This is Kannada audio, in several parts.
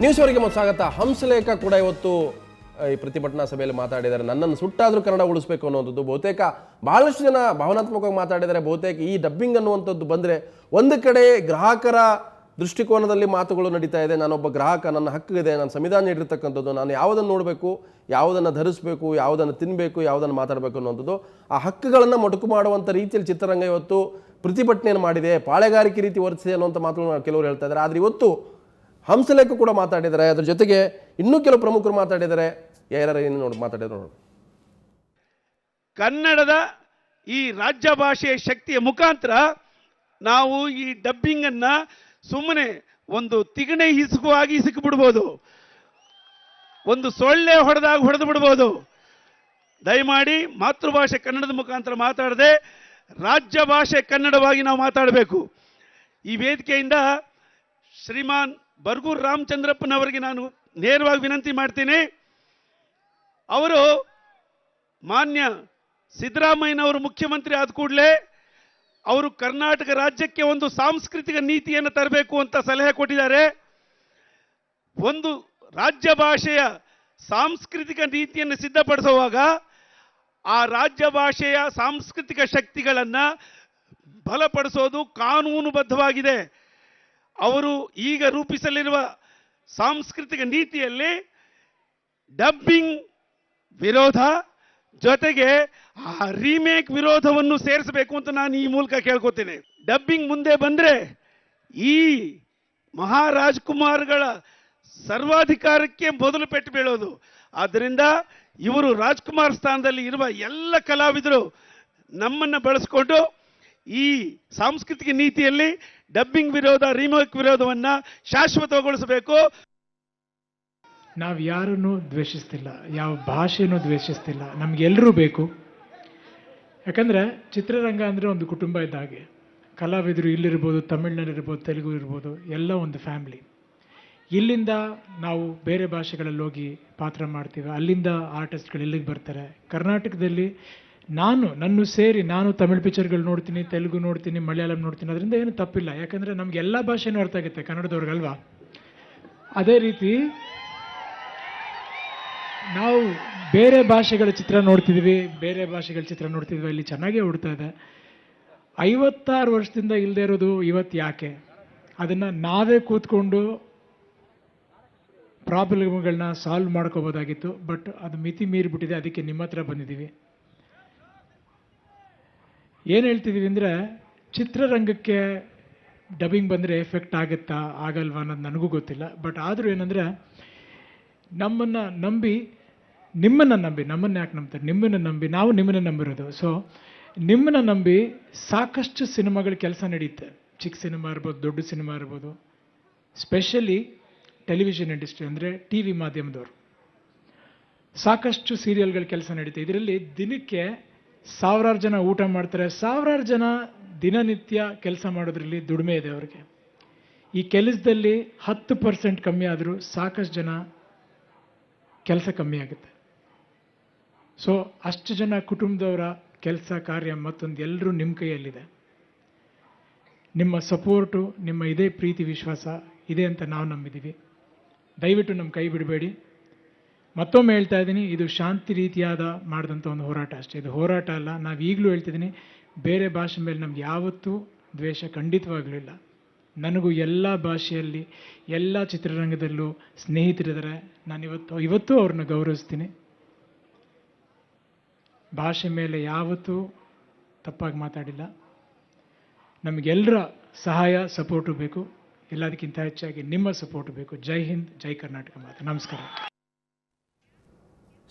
ನ್ಯೂಸ್ ಅವರಿಗೆ ಮತ್ತು ಸ್ವಾಗತ. ಹಂಸಲೇಖ ಕೂಡ ಇವತ್ತು ಈ ಪ್ರತಿಭಟನಾ ಸಭೆಯಲ್ಲಿ ಮಾತಾಡಿದ್ದಾರೆ. ನನ್ನನ್ನು ಸುಟ್ಟಾದರೂ ಕನ್ನಡ ಉಳಿಸಬೇಕು ಅನ್ನೋದು ಬಹುತೇಕ ಬಹಳಷ್ಟು ಜನ ಭಾವನಾತ್ಮಕವಾಗಿ ಮಾತಾಡಿದ್ದಾರೆ. ಬಹುತೇಕ ಈ ಡಬ್ಬಿಂಗ್ ಅನ್ನುವಂಥದ್ದು ಬಂದರೆ ಒಂದು ಕಡೆ ಗ್ರಾಹಕರ ದೃಷ್ಟಿಕೋನದಲ್ಲಿ ಮಾತುಗಳು ನಡೀತಾ ಇದೆ. ನಾನೊಬ್ಬ ಗ್ರಾಹಕ, ನನ್ನ ಹಕ್ಕಿದೆ, ನಾನು ಸಂವಿಧಾನ ನೀಡಿರ್ತಕ್ಕಂಥದ್ದು, ನಾನು ಯಾವುದನ್ನು ನೋಡಬೇಕು, ಯಾವುದನ್ನು ಧರಿಸಬೇಕು, ಯಾವುದನ್ನು ತಿನ್ನಬೇಕು, ಯಾವುದನ್ನು ಮಾತಾಡಬೇಕು ಅನ್ನೋಂಥದ್ದು, ಆ ಹಕ್ಕುಗಳನ್ನು ಮೊಟಕು ಮಾಡುವಂಥ ರೀತಿಯಲ್ಲಿ ಚಿತ್ರರಂಗ ಇವತ್ತು ಪ್ರತಿಭಟನೆಯನ್ನು ಮಾಡಿದೆ. ಪಾಳೆಗಾರಿಕೆ ರೀತಿ ವರ್ತಿಸಿದೆ ಅನ್ನುವಂಥ ಮಾತುಗಳು ಕೆಲವರು ಹೇಳ್ತಾ ಇದ್ದಾರೆ. ಆದರೆ ಇವತ್ತು ಹಂಸಲೇಖ ಕೂಡ ಮಾತಾಡಿದ್ದಾರೆ. ಅದ್ರ ಜೊತೆಗೆ ಇನ್ನೂ ಕೆಲವು ಪ್ರಮುಖರು ಮಾತಾಡಿದ್ದಾರೆ. ಯಾರು ಏನು ಮಾತಾಡಿದ್ರು ನೋಡಿ. ಕನ್ನಡದ ಈ ರಾಜ್ಯ ಭಾಷೆಯ ಶಕ್ತಿಯ ಮುಖಾಂತರ ನಾವು ಈ ಡಬ್ಬಿಂಗ್ ಅನ್ನ ಸುಮ್ಮನೆ ಒಂದು ತಿಗಣೆ ಹಿಸುಕುವಾಗಿ ಹಿಸುಕು ಬಿಡ್ಬೋದು, ಒಂದು ಸೊಳ್ಳೆ ಹೊಡೆದು ಬಿಡ್ಬೋದು. ದಯಮಾಡಿ ಮಾತೃಭಾಷೆ ಕನ್ನಡದ ಮುಖಾಂತರ ಮಾತಾಡದೆ ರಾಜ್ಯ ಭಾಷೆ ಕನ್ನಡವಾಗಿ ನಾವು ಮಾತಾಡಬೇಕು. ಈ ವೇದಿಕೆಯಿಂದ ಶ್ರೀಮಾನ್ ಬರ್ಗೂರು ರಾಮಚಂದ್ರಪ್ಪನವರಿಗೆ ನಾನು ನೇರವಾಗಿ ವಿನಂತಿ ಮಾಡ್ತೀನಿ. ಅವರು ಮಾನ್ಯ ಸಿದ್ದರಾಮಯ್ಯನವರು ಮುಖ್ಯಮಂತ್ರಿ ಆದ ಕೂಡಲೇ ಅವರು ಕರ್ನಾಟಕ ರಾಜ್ಯಕ್ಕೆ ಒಂದು ಸಾಂಸ್ಕೃತಿಕ ನೀತಿಯನ್ನು ತರಬೇಕು ಅಂತ ಸಲಹೆ ಕೊಟ್ಟಿದ್ದಾರೆ. ಒಂದು ರಾಜ್ಯ ಭಾಷೆಯ ಸಾಂಸ್ಕೃತಿಕ ನೀತಿಯನ್ನು ಸಿದ್ಧಪಡಿಸುವಾಗ ಆ ರಾಜ್ಯ ಭಾಷೆಯ ಸಾಂಸ್ಕೃತಿಕ ಶಕ್ತಿಗಳನ್ನು ಬಲಪಡಿಸೋದು ಕಾನೂನುಬದ್ಧವಾಗಿದೆ. ಅವರು ಈಗ ರೂಪಿಸಲಿರುವ ಸಾಂಸ್ಕೃತಿಕ ನೀತಿಯಲ್ಲಿ ಡಬ್ಬಿಂಗ್ ವಿರೋಧ ಜೊತೆಗೆ ಆ ರೀಮೇಕ್ ವಿರೋಧವನ್ನು ಸೇರಿಸಬೇಕು ಅಂತ ನಾನು ಈ ಮೂಲಕ ಕೇಳ್ಕೊತೀನಿ. ಡಬ್ಬಿಂಗ್ ಮುಂದೆ ಬಂದ್ರೆ ಈ ಮಹಾರಾಜ್ಕುಮಾರ್ಗಳ ಸರ್ವಾಧಿಕಾರಕ್ಕೆ ಮೊದಲು ಪೆಟ್ಟು ಬೀಳೋದು. ಆದ್ದರಿಂದ ಇವರು ರಾಜ್ಕುಮಾರ್ ಸ್ಥಾನದಲ್ಲಿ ಇರುವ ಎಲ್ಲ ಕಲಾವಿದರು ನಮ್ಮನ್ನ ಬಳಸಿಕೊಂಡು ಈ ಸಾಂಸ್ಕೃತಿಕ ನೀತಿಯಲ್ಲಿ ಡಬ್ಬಿಂಗ್ ವಿರೋಧ, ರೀಮೇಕ್ ವಿರೋಧವನ್ನ ಶಾಶ್ವತಗೊಳಿಸಬೇಕು. ನಾವು ಯಾರನ್ನು ದ್ವೇಷಿಸ್ತಿಲ್ಲ, ಯಾವ ಭಾಷೆನೂ ದ್ವೇಷಿಸ್ತಿಲ್ಲ, ನಮಗೆಲ್ಲರೂ ಬೇಕು. ಯಾಕಂದರೆ ಚಿತ್ರರಂಗ ಅಂದರೆ ಒಂದು ಕುಟುಂಬ ಇದ್ದ ಹಾಗೆ. ಕಲಾವಿದರು ಇಲ್ಲಿರ್ಬೋದು, ತಮಿಳ್ನಲ್ಲಿರ್ಬೋದು, ತೆಲುಗು ಇರ್ಬೋದು, ಎಲ್ಲ ಒಂದು ಫ್ಯಾಮ್ಲಿ. ಇಲ್ಲಿಂದ ನಾವು ಬೇರೆ ಭಾಷೆಗಳಲ್ಲಿ ಹೋಗಿ ಪಾತ್ರ ಮಾಡ್ತೀವಿ, ಅಲ್ಲಿಂದ ಆರ್ಟಿಸ್ಟ್ಗಳು ಇಲ್ಲಿಗೆ ಬರ್ತಾರೆ. ಕರ್ನಾಟಕದಲ್ಲಿ ನನ್ನ ಸೇರಿ ನಾನು ತಮಿಳ್ ಪಿಕ್ಚರ್ಗಳು ನೋಡ್ತೀನಿ, ತೆಲುಗು ನೋಡ್ತೀನಿ, ಮಲಯಾಳಂ ನೋಡ್ತೀನಿ. ಅದರಿಂದ ಏನು ತಪ್ಪಿಲ್ಲ, ಯಾಕಂದರೆ ನಮ್ಗೆ ಎಲ್ಲ ಭಾಷೆನೂ ಅರ್ಥ ಆಗುತ್ತೆ ಕನ್ನಡದವ್ರಿಗಲ್ವಾ. ಅದೇ ರೀತಿ ನಾವು ಬೇರೆ ಭಾಷೆಗಳ ಚಿತ್ರ ನೋಡ್ತಿದ್ವಿ, ಅಲ್ಲಿ ಚೆನ್ನಾಗೇ ಓಡ್ತಾ ಇದೆ. 56 ವರ್ಷದಿಂದ ಇಲ್ಲದೆ ಇರೋದು ಇವತ್ತು ಯಾಕೆ? ಅದನ್ನು ನಾವೇ ಕೂತ್ಕೊಂಡು ಪ್ರಾಬ್ಲಮ್ಗಳನ್ನ ಸಾಲ್ವ್ ಮಾಡ್ಕೋಬೋದಾಗಿತ್ತು. ಬಟ್ ಅದು ಮಿತಿ ಮೀರಿಬಿಟ್ಟಿದೆ. ಅದಕ್ಕೆ ನಿಮ್ಮ ಹತ್ರ ಬಂದಿದ್ದೀವಿ. ಏನು ಹೇಳ್ತಿದ್ದೀವಿ ಅಂದರೆ, ಚಿತ್ರರಂಗಕ್ಕೆ ಡಬ್ಬಿಂಗ್ ಬಂದರೆ ಎಫೆಕ್ಟ್ ಆಗುತ್ತಾ ಆಗಲ್ವಾ ಅನ್ನೋದು ನನಗೂ ಗೊತ್ತಿಲ್ಲ. ಬಟ್ ಆದರೂ ಏನಂದರೆ, ನಮ್ಮನ್ನು ನಂಬಿ ನಮ್ಮನ್ನು ಯಾಕೆ ನಂಬ್ತಾರೆ? ನಿಮ್ಮನ್ನು ನಂಬಿ ನಾವು ನಿಮ್ಮನ್ನು ನಂಬಿರೋದು. ಸೊ ನಿಮ್ಮನ್ನು ನಂಬಿ ಸಾಕಷ್ಟು ಸಿನಿಮಾಗಳ ಕೆಲಸ ನಡೆಯುತ್ತೆ. ಚಿಕ್ಕ ಸಿನಿಮಾ ಇರ್ಬೋದು, ದೊಡ್ಡ ಸಿನಿಮಾ ಇರ್ಬೋದು. ಸ್ಪೆಷಲಿ ಟೆಲಿವಿಷನ್ ಇಂಡಸ್ಟ್ರಿ ಅಂದರೆ ಟಿ ವಿ ಮಾಧ್ಯಮದವರು ಸಾಕಷ್ಟು ಸೀರಿಯಲ್ಗಳ ಕೆಲಸ ನಡೀತೆ. ಇದರಲ್ಲಿ ದಿನಕ್ಕೆ 1000 ಜನ ಊಟ ಮಾಡ್ತಾರೆ. 1000 ಜನ ದಿನನಿತ್ಯ ಕೆಲಸ ಮಾಡೋದ್ರಲ್ಲಿ ದುಡಿಮೆ ಇದೆ ಅವ್ರಿಗೆ. ಈ ಕೆಲಸದಲ್ಲಿ 10% ಕಮ್ಮಿ ಆದರೂ ಸಾಕಷ್ಟು ಜನ ಕೆಲಸ ಕಮ್ಮಿ ಆಗುತ್ತೆ. ಸೊ ಅಷ್ಟು ಜನ ಕುಟುಂಬದವರ ಕೆಲಸ ಕಾರ್ಯ ಮತ್ತೊಂದು ಎಲ್ಲರೂ ನಿಮ್ಮ ಕೈಯಲ್ಲಿದೆ. ನಿಮ್ಮ ಸಪೋರ್ಟು, ನಿಮ್ಮ ಇದೇ ಪ್ರೀತಿ ವಿಶ್ವಾಸ ಇದೆ ಅಂತ ನಾವು ನಂಬಿದ್ದೀವಿ. ದಯವಿಟ್ಟು ನಮ್ಮ ಕೈ ಬಿಡಬೇಡಿ. ಮತ್ತೊಮ್ಮೆ ಹೇಳ್ತಾ ಇದ್ದೀನಿ, ಇದು ಶಾಂತಿ ರೀತಿಯಾದ ಮಾಡಿದಂಥ ಒಂದು ಹೋರಾಟ ಅಷ್ಟೇ. ಇದು ಹೋರಾಟ ಅಲ್ಲ. ನಾವು ಈಗಲೂ ಹೇಳ್ತಿದ್ದೀನಿ, ಬೇರೆ ಭಾಷೆ ಮೇಲೆ ನಮ್ಗೆ ಯಾವತ್ತೂ ದ್ವೇಷ ಖಂಡಿತವಾಗ್ಲೂ ಇಲ್ಲ. ನನಗೂ ಎಲ್ಲ ಭಾಷೆಯಲ್ಲಿ ಎಲ್ಲ ಚಿತ್ರರಂಗದಲ್ಲೂ ಸ್ನೇಹಿತರಿದ್ದಾರೆ. ನಾನು ಇವತ್ತೂ ಅವ್ರನ್ನ ಗೌರವಿಸ್ತೀನಿ. ಭಾಷೆ ಮೇಲೆ ಯಾವತ್ತೂ ತಪ್ಪಾಗಿ ಮಾತಾಡಿಲ್ಲ. ನಮಗೆಲ್ಲರ ಸಹಾಯ ಸಪೋರ್ಟು ಬೇಕು. ಎಲ್ಲದಕ್ಕಿಂತ ಹೆಚ್ಚಾಗಿ ನಿಮ್ಮ ಸಪೋರ್ಟ್ ಬೇಕು. ಜೈ ಹಿಂದ್, ಜೈ ಕರ್ನಾಟಕ ಮಾತು. ನಮಸ್ಕಾರ.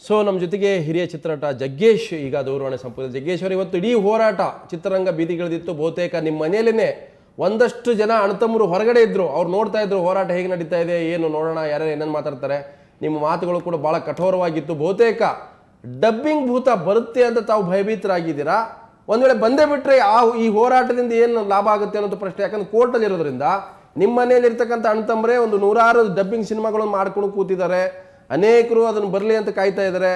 ಸೊ ನಮ್ಮ ಜೊತೆಗೆ ಹಿರಿಯ ಚಿತ್ರನಟ ಜಗ್ಗೇಶ್ ಈಗ ದೂರವಾಣಿ ಸಂಪರ್ಕ. ಜಗ್ಗೇಶ್ ಅವರು, ಇವತ್ತು ಇಡೀ ಹೋರಾಟ ಚಿತ್ರರಂಗ ಬೀದಿಗಿಳಿದಿತ್ತು. ಬಹುತೇಕ ನಿಮ್ಮ ಮನೆಯಲ್ಲೇ ಒಂದಷ್ಟು ಜನ ಅಣ್ಣತಮ್ಮರು ಹೊರಗಡೆ ಇದ್ರು, ಅವ್ರು ನೋಡ್ತಾ ಇದ್ರು ಹೋರಾಟ ಹೇಗೆ ನಡೀತಾ ಇದೆ, ಏನು ನೋಡೋಣ, ಯಾರ್ಯಾರು ಏನೇನು ಮಾತಾಡ್ತಾರೆ. ನಿಮ್ಮ ಮಾತುಗಳು ಕೂಡ ಭಾಳ ಕಠೋರವಾಗಿತ್ತು. ಬಹುತೇಕ ಡಬ್ಬಿಂಗ್ ಭೂತ ಬರುತ್ತೆ ಅಂತ ತಾವು ಭಯಭೀತರಾಗಿದ್ದೀರಾ. ಒಂದು ವೇಳೆ ಬಂದೇ ಬಿಟ್ಟರೆ ಈ ಹೋರಾಟದಿಂದ ಏನು ಲಾಭ ಆಗುತ್ತೆ ಅನ್ನೋದು ಪ್ರಶ್ನೆ. ಯಾಕಂದ್ರೆ ಕೋರ್ಟಲ್ಲಿ ಇರೋದ್ರಿಂದ ನಿಮ್ಮ ಮನೆಯಲ್ಲಿ ಇರ್ತಕ್ಕಂಥ ಅಣ್ಣತಮ್ಮರೇ ಒಂದು 100 ಡಬ್ಬಿಂಗ್ ಸಿನಿಮಾಗಳನ್ನು ಮಾಡ್ಕೊಂಡು ಕೂತಿದ್ದಾರೆ. ಅನೇಕರು ಅದನ್ನು ಬರಲಿ ಅಂತ ಕಾಯ್ತಾ ಇದ್ದಾರೆ.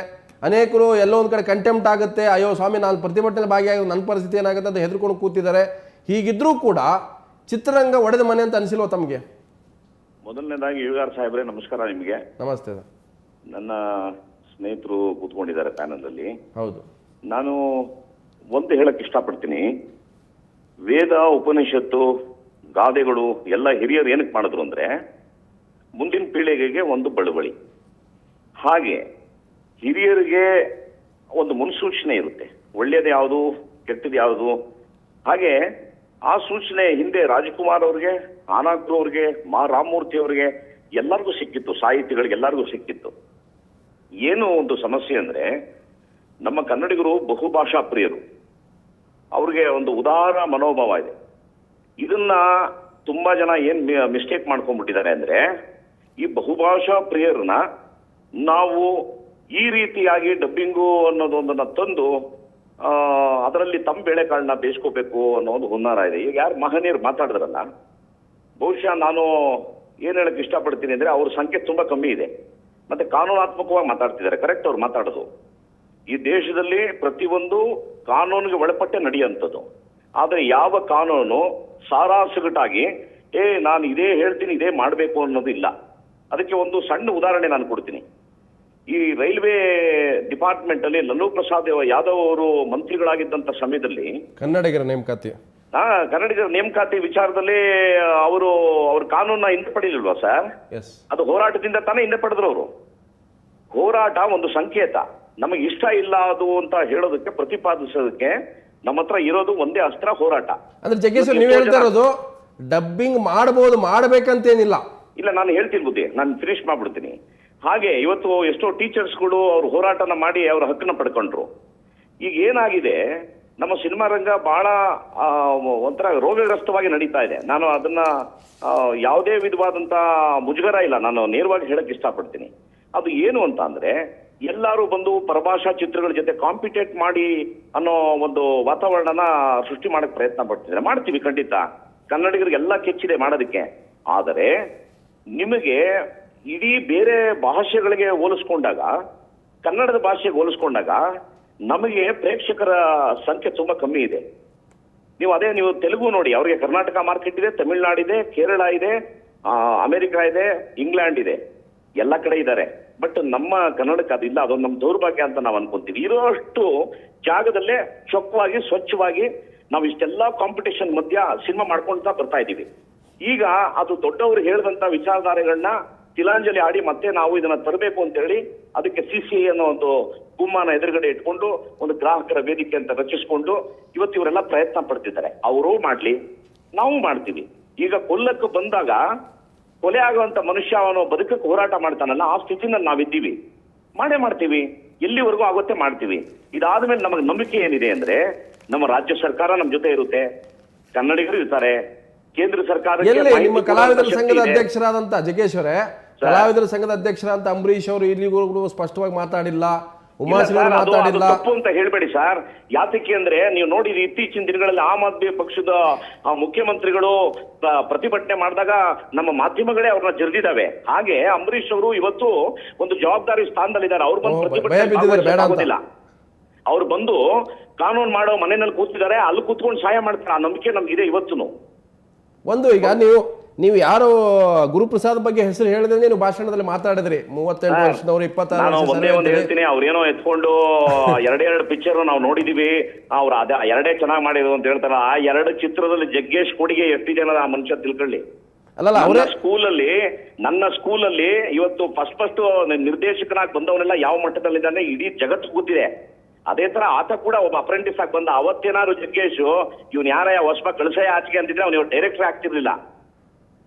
ಅನೇಕರು ಎಲ್ಲೋ ಒಂದು ಕಡೆ ಕಂಟೆಂಪ್ಟ್ ಆಗುತ್ತೆ, ಅಯ್ಯೋ ಸ್ವಾಮಿ ನಾನು ಪ್ರತಿಭಟನೆ ಭಾಗಿಯಾಗಿ ನನ್ನ ಪರಿಸ್ಥಿತಿ ಏನಾಗುತ್ತೆ ಅಂತ ಹೆದರ್ಕೊಂಡು ಕೂತಿದ್ದಾರೆ. ಹೀಗಿದ್ರೂ ಕೂಡ ಚಿತ್ರರಂಗ ಒಡೆದ ಮನೆ ಅಂತ ಅನಿಸಿಲ್ವ ತಮಗೆ? ಮೊದಲನೇದಾಗಿ ಯುಗಾರ್ ಸಾಹೇಬ್ರೆ ನಮಸ್ಕಾರ ನಿಮಗೆ. ನಮಸ್ತೆ ಸರ್. ನನ್ನ ಸ್ನೇಹಿತರು ಕೂತ್ಕೊಂಡಿದ್ದಾರೆ ಪ್ಯಾನಲಲ್ಲಿ. ಹೌದು, ನಾನು ಒಂದು ಹೇಳಕ್ ಇಷ್ಟಪಡ್ತೀನಿ. ವೇದ, ಉಪನಿಷತ್ತು, ಗಾದೆಗಳು ಎಲ್ಲ ಹಿರಿಯರು ಏನಕ್ಕೆ ಮಾಡಿದ್ರು ಅಂದ್ರೆ ಮುಂದಿನ ಪೀಳಿಗೆಗೆ ಒಂದು ಬಳುವಳಿ. ಹಾಗೆ ಹಿರಿಯರಿಗೆ ಒಂದು ಮುನ್ಸೂಚನೆ ಇರುತ್ತೆ, ಒಳ್ಳೇದು ಯಾವುದು ಕೆಟ್ಟದ್ದು ಯಾವುದು. ಹಾಗೆ ಆ ಸೂಚನೆ ಹಿಂದೆ ರಾಜ್ಕುಮಾರ್ ಅವ್ರಿಗೆ, ಆನಾಕ್ರು ಅವ್ರಿಗೆ, ಮಾ ರಾಮಮೂರ್ತಿ ಅವ್ರಿಗೆ ಎಲ್ಲರಿಗೂ ಸಿಕ್ಕಿತ್ತು, ಸಾಹಿತಿಗಳಿಗೆ ಎಲ್ಲರಿಗೂ ಸಿಕ್ಕಿತ್ತು. ಏನು ಒಂದು ಸಮಸ್ಯೆ ಅಂದ್ರೆ ನಮ್ಮ ಕನ್ನಡಿಗರು ಬಹುಭಾಷಾ ಪ್ರಿಯರು, ಅವ್ರಿಗೆ ಒಂದು ಉದಾರ ಮನೋಭಾವ ಇದೆ. ಇದನ್ನ ತುಂಬಾ ಜನ ಏನ್ ಮಿಸ್ಟೇಕ್ ಮಾಡ್ಕೊಂಡ್ಬಿಟ್ಟಿದ್ದಾರೆ ಅಂದ್ರೆ ಈ ಬಹುಭಾಷಾ ಪ್ರಿಯರನ್ನ ನಾವು ಈ ರೀತಿಯಾಗಿ ಡಬ್ಬಿಂಗು ಅನ್ನೋದೊಂದನ್ನ ತಂದು ಅದರಲ್ಲಿ ತಮ್ಮ ಬೇಳೆಕಾಳನ್ನ ಬೇಯಿಸ್ಕೋಬೇಕು ಅನ್ನೋ ಒಂದು ಹುನ್ನಾರ ಇದೆ. ಈಗ ಯಾರು ಮಹನೀಯರು ಮಾತಾಡಿದ್ರಲ್ಲ, ಬಹುಶಃ ನಾನು ಏನ್ ಹೇಳಕ್ ಇಷ್ಟಪಡ್ತೀನಿ ಅಂದ್ರೆ ಅವ್ರ ಸಂಖ್ಯೆ ತುಂಬಾ ಕಮ್ಮಿ ಇದೆ, ಮತ್ತೆ ಕಾನೂನಾತ್ಮಕವಾಗಿ ಮಾತಾಡ್ತಿದ್ದಾರೆ. ಕರೆಕ್ಟ್ ಅವ್ರು ಮಾತಾಡೋದು. ಈ ದೇಶದಲ್ಲಿ ಪ್ರತಿಯೊಂದು ಕಾನೂನಿಗೆ ಒಳಪಟ್ಟೆ ನಡೆಯುವಂಥದ್ದು. ಆದ್ರೆ ಯಾವ ಕಾನೂನು ಸಾರಾಸಗಟಾಗಿ ನಾನು ಇದೇ ಹೇಳ್ತೀನಿ ಇದೇ ಮಾಡಬೇಕು ಅನ್ನೋದು ಇಲ್ಲ. ಅದಕ್ಕೆ ಒಂದು ಸಣ್ಣ ಉದಾಹರಣೆ ನಾನು ಕೊಡ್ತೀನಿ. ಈ ರೈಲ್ವೆ ಡಿಪಾರ್ಟ್ಮೆಂಟ್ ಅಲ್ಲಿ ಲಲ್ಲೂ ಪ್ರಸಾದ್ ಯಾದವ್ ಅವರು ಮಂತ್ರಿಗಳಾಗಿದ್ದಂತ ಸಮಯದಲ್ಲಿ ಕನ್ನಡಿಗರ ನೇಮಕಾತಿ ಕನ್ನಡಿಗರ ನೇಮಕಾತಿ ವಿಚಾರದಲ್ಲಿ ಅವ್ರ ಕಾನೂನ ಹಿಂದೆ ಪಡೆಯಲಿಲ್ವಾ ಸರ್? ಅದು ಹೋರಾಟದಿಂದ ತಾನೇ ಹಿಂದೆ ಪಡೆದ್ರು ಅವರು. ಹೋರಾಟ ಒಂದು ಸಂಕೇತ. ನಮಗೆ ಇಷ್ಟ ಇಲ್ಲ ಅದು ಅಂತ ಹೇಳೋದಕ್ಕೆ, ಪ್ರತಿಪಾದಿಸೋದಕ್ಕೆ ನಮ್ಮ ಹತ್ರ ಇರೋದು ಒಂದೇ ಅಸ್ತ್ರ, ಹೋರಾಟ. ಅಂದ್ರೆ ಜಗ್ಗೇಶ್ ನೀವು ಹೇಳ್ತಾ ಇರೋದು ಡಬ್ಬಿಂಗ್ ಮಾಡಬಹುದು, ಮಾಡಬೇಕಂತೇನಿಲ್ಲ. ಇಲ್ಲ, ನಾನು ಹೇಳ್ತೀನಿ ಬುದ್ಧಿ, ನಾನು ಫಿನಿಶ್ ಮಾಡ್ಬಿಡ್ತೀನಿ. ಹಾಗೆ ಇವತ್ತು ಎಷ್ಟೋ ಟೀಚರ್ಸ್ಗಳು ಅವ್ರ ಹೋರಾಟನ ಮಾಡಿ ಅವ್ರ ಹಕ್ಕನ್ನ ಪಡ್ಕೊಂಡ್ರು. ಈಗ ಏನಾಗಿದೆ, ನಮ್ಮ ಸಿನಿಮಾ ರಂಗ ಬಹಳ ಒಂಥರ ರೋಗಗ್ರಸ್ತವಾಗಿ ನಡೀತಾ ಇದೆ. ನಾನು ಅದನ್ನ ಯಾವುದೇ ವಿಧವಾದಂತ ಮುಜುಗರ ಇಲ್ಲ, ನಾನು ನೇರವಾಗಿ ಹೇಳಕ್ ಇಷ್ಟಪಡ್ತೀನಿ. ಅದು ಏನು ಅಂತ ಅಂದ್ರೆ ಎಲ್ಲರೂ ಬಂದು ಪರಭಾಷಾ ಚಿತ್ರಗಳ ಜೊತೆ ಕಾಂಪಿಟೇಟ್ ಮಾಡಿ ಅನ್ನೋ ಒಂದು ವಾತಾವರಣನ ಸೃಷ್ಟಿ ಮಾಡಕ್ ಪ್ರಯತ್ನ ಪಡ್ತಿದ್ದಾರೆ. ಮಾಡ್ತೀವಿ ಖಂಡಿತ, ಕನ್ನಡಿಗರಿಗೆಲ್ಲ ಕೆಚ್ಚಿದೆ ಮಾಡೋದಕ್ಕೆ. ಆದರೆ ನಿಮಗೆ ಇಡೀ ಬೇರೆ ಭಾಷೆಗಳಿಗೆ ಹೋಲಿಸ್ಕೊಂಡಾಗ, ಕನ್ನಡದ ಭಾಷೆಗೆ ಹೋಲಿಸ್ಕೊಂಡಾಗ ನಮಗೆ ಪ್ರೇಕ್ಷಕರ ಸಂಖ್ಯೆ ತುಂಬಾ ಕಮ್ಮಿ ಇದೆ. ನೀವು ತೆಲುಗು ನೋಡಿ, ಅವರಿಗೆ ಕರ್ನಾಟಕ ಮಾರ್ಕೆಟ್ ಇದೆ, ತಮಿಳುನಾಡಿದೆ, ಕೇರಳ ಇದೆ, ಅಮೆರಿಕ ಇದೆ, ಇಂಗ್ಲೆಂಡ್ ಇದೆ, ಎಲ್ಲ ಕಡೆ ಇದ್ದಾರೆ. ಬಟ್ ನಮ್ಮ ಕನ್ನಡಕ್ಕೆ ಅದಿಲ್ಲ. ಅದೊಂದು ನಮ್ಮ ದೌರ್ಭಾಗ್ಯ ಅಂತ ನಾವು ಅನ್ಕೊಂತೀವಿ. ಇರೋಷ್ಟು ಜಾಗದಲ್ಲೇ ಚೊಕ್ಕವಾಗಿ ಸ್ವಚ್ಛವಾಗಿ ನಾವು ಇಷ್ಟೆಲ್ಲ ಕಾಂಪಿಟೇಷನ್ ಮಧ್ಯ ಸಿನಿಮಾ ಮಾಡ್ಕೊಳ್ತಾ ಬರ್ತಾ ಇದ್ದೀವಿ. ಈಗ ಅದು ದೊಡ್ಡವರು ಹೇಳಿದಂತ ವಿಚಾರಧಾರೆಗಳನ್ನ ತಿಲಾಂಜಲಿ ಆಡಿ ಮತ್ತೆ ನಾವು ಇದನ್ನ ತರಬೇಕು ಅಂತ ಹೇಳಿ ಅದಕ್ಕೆ CCI ಅನ್ನೋ ಒಂದು ಗುಮ್ಮಾನ ಎದುರುಗಡೆ ಇಟ್ಕೊಂಡು ಒಂದು ಗ್ರಾಹಕರ ವೇದಿಕೆ ಅಂತ ರಚಿಸ್ಕೊಂಡು ಇವತ್ತು ಇವರೆಲ್ಲ ಪ್ರಯತ್ನ ಪಡ್ತಿದ್ದಾರೆ. ಅವರು ಮಾಡ್ಲಿ, ನಾವು ಮಾಡ್ತೀವಿ. ಈಗ ಕೊಲ್ಲಕ್ಕೆ ಬಂದಾಗ ಕೊಲೆ ಆಗುವಂತ ಮನುಷ್ಯ ಅವನು ಬದುಕಕ್ಕೆ ಹೋರಾಟ ಮಾಡ್ತಾನಲ್ಲ, ಆ ಸ್ಥಿತಿನಲ್ಲಿ ನಾವಿದ್ದೀವಿ. ಮಾಡೇ ಮಾಡ್ತೀವಿ, ಎಲ್ಲಿವರೆಗೂ ಆಗುತ್ತೆ ಮಾಡ್ತೀವಿ. ಇದಾದ್ಮೇಲೆ ನಮಗೆ ನಂಬಿಕೆ ಏನಿದೆ ಅಂದ್ರೆ ನಮ್ಮ ರಾಜ್ಯ ಸರ್ಕಾರ ನಮ್ಮ ಜೊತೆ ಇರುತ್ತೆ, ಕನ್ನಡಿಗರು ಇರ್ತಾರೆ, ಕೇಂದ್ರ ಸರ್ಕಾರ. ನಿಮ್ಮ ಕಲಾವಿದರ ಸಂಘದ ಅಧ್ಯಕ್ಷರಾದಂತ ಜಗ್ಗೇಶ್ ಅವರೇ, ಕಲಾವಿದರ ಸಂಘದ ಅಧ್ಯಕ್ಷರಾದಂತ ಅಂಬರೀಶ್ ಅವರು ಇಲ್ಲಿಗೂ ಸ್ಪಷ್ಟವಾಗಿ ಮಾತಾಡಿಲ್ಲ, ಉಮಾಶ್ರೀ ಮಾತಾಡಿಲ್ಲ. ತಪ್ಪು ಅಂತ ಹೇಳ್ಬೇಡಿ ಸರ್. ಯಾತಕ್ಕೆ ಅಂದ್ರೆ ನೀವು ನೋಡಿ, ಇತ್ತೀಚಿನ ದಿನಗಳಲ್ಲಿ ಆಮ್ ಆದ್ಮಿ ಪಕ್ಷದ ಮುಖ್ಯಮಂತ್ರಿಗಳು ಪ್ರತಿಭಟನೆ ಮಾಡಿದಾಗ ನಮ್ಮ ಮಾಧ್ಯಮಗಳೇ ಅವ್ರನ್ನ ಜರಿದಿದ್ದಾವೆ. ಹಾಗೆ ಅಂಬರೀಶ್ ಅವರು ಇವತ್ತು ಒಂದು ಜವಾಬ್ದಾರಿ ಸ್ಥಾನದಲ್ಲಿದ್ದಾರೆ. ಅವ್ರು ಬಂದು ಪ್ರತಿಭಟನೆ, ಅವ್ರು ಬಂದು ಕಾನೂನು ಮಾಡೋ ಮನೆಯಲ್ಲಿ ಕೂತಿದ್ದಾರೆ, ಅಲ್ಲಿ ಕೂತ್ಕೊಂಡು ಸಹಾಯ ಮಾಡ್ತಾರೆ. ಆ ನಂಬಿಕೆ ನಮ್ಗಿದೆ ಇವತ್ತು. ಒಂದು ಈಗ ನೀವು ಯಾರು ಗುರುಪ್ರಸಾದ್ ಬಗ್ಗೆ ಹೆಸರು ಹೇಳಿದ್ರೆ ನೀವು ಭಾಷಣದಲ್ಲಿ ಮಾತಾಡಿದ್ರಿ, 38 ವರ್ಷದವರು 26 ಹೇಳ್ತೀನಿ. ಅವ್ರೇನೋ ಎತ್ಕೊಂಡು ಎರಡೆರಡು ಪಿಕ್ಚರ್ ನಾವು ನೋಡಿದೀವಿ, ಅವ್ರು ಎರಡೇ ಚೆನ್ನಾಗಿ ಮಾಡಿದ್ರು ಅಂತ ಹೇಳ್ತಾರ. ಆ ಎರಡು ಚಿತ್ರದಲ್ಲಿ ಜಗ್ಗೇಶ್ ಕೊಡುಗೆ ಎಷ್ಟು ಜನ ಆ ಮನುಷ್ಯ ತಿಳ್ಕೊಳ್ಳಿ. ನನ್ನ ಸ್ಕೂಲಲ್ಲಿ ಇವತ್ತು ಫಸ್ಟ್ ನಿರ್ದೇಶಕನಾಗಿ ಬಂದವನೆಲ್ಲ ಯಾವ ಮಟ್ಟದಲ್ಲಿದ್ದಾನೆ ಇಡೀ ಜಗತ್ತು ಗೊತ್ತಿದೆ. ಅದೇ ತರ ಆತ ಕೂಡ ಒಬ್ಬ ಅಪ್ರೆಂಟಿಸ್ ಆಗಿ ಬಂದ. ಅವತ್ತೇನಾದ್ರು ಜಗ್ಗೇಶ್ ಇವ್ನು ಯಾರ ಹೊಸಬ ಕಳಸಯ ಆಚೆಗೆ ಅಂತಿದ್ರೆ ಅವ್ನು ಡೈರೆಕ್ಟರ್ ಆಗ್ತಿರ್ಲಿಲ್ಲ.